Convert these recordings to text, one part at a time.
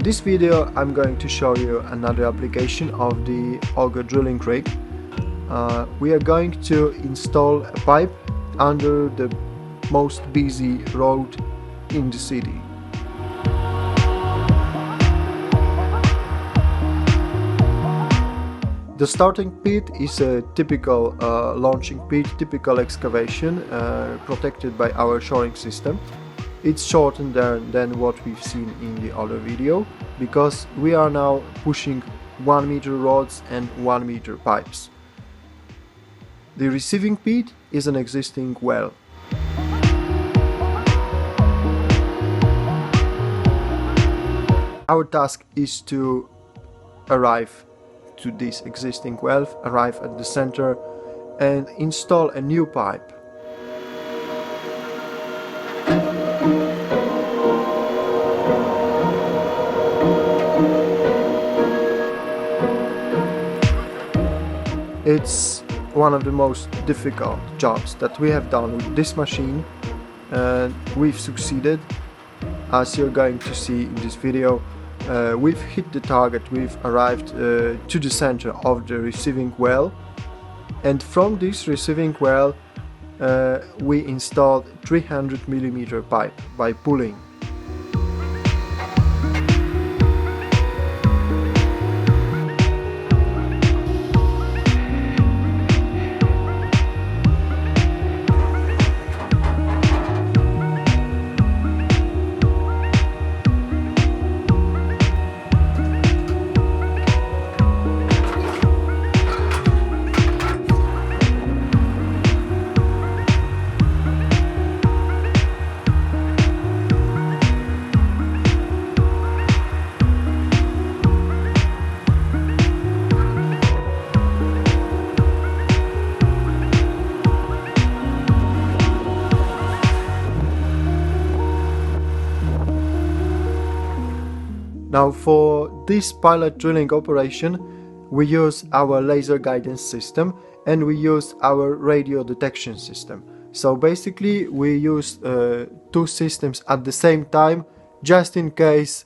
this video I'm going to show you another application of the auger drilling rig. We are going to install a pipe under the most busy road in the city. The starting pit is a typical launching pit, typical excavation protected by our shoring system. It's shortened than what we've seen in the other video because we are now pushing 1 meter rods and 1 meter pipes. The receiving pit is an existing well. Our task is to arrive to this existing well, arrive at the center and install a new pipe. It's one of the most difficult jobs that we have done with this machine, and we've succeeded. As you're going to see in this video, we've hit the target, we've arrived to the center of the receiving well, and from this receiving well we installed 300mm pipe by pulling. Now for this pilot drilling operation we use our laser guidance system and we use our radio detection system. So basically we use two systems at the same time just in case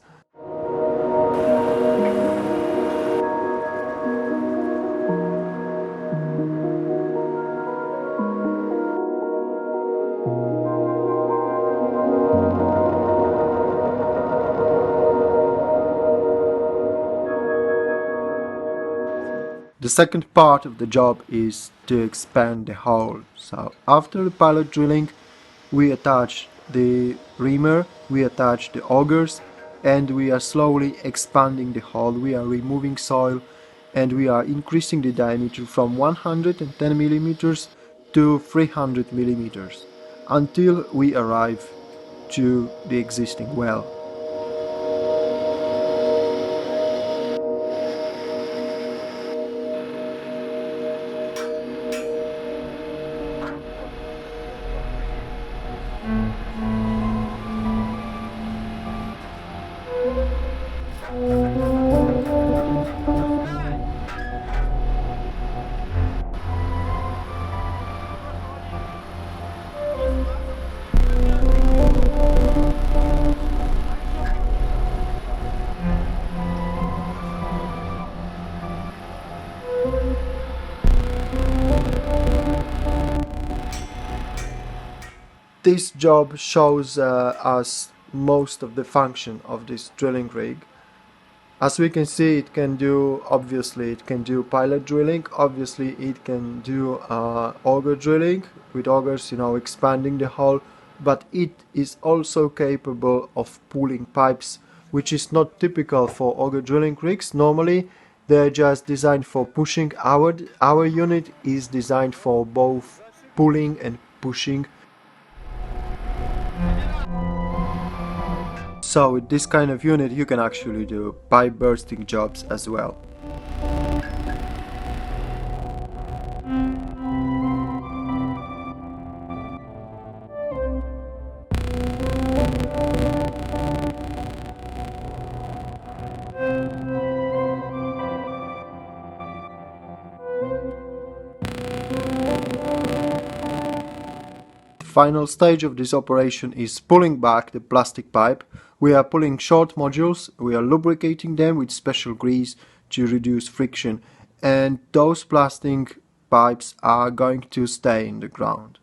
The second part of the job is to expand the hole. So after the pilot drilling we attach the reamer, we attach the augers, and we are slowly expanding the hole. We are removing soil and we are increasing the diameter from 110mm to 300mm until we arrive to the existing well. This job shows us most of the function of this drilling rig. As we can see, it can do, obviously it can do pilot drilling, obviously it can do auger drilling with augers, expanding the hole, but it is also capable of pulling pipes, which is not typical for auger drilling rigs. Normally they're just designed for pushing. Our unit is designed for both pulling and pushing. So with this kind of unit you can actually do pipe bursting jobs as well. final stage of this operation is pulling back the plastic pipe, We are pulling short modules, we are lubricating them with special grease to reduce friction, and those blasting pipes are going to stay in the ground.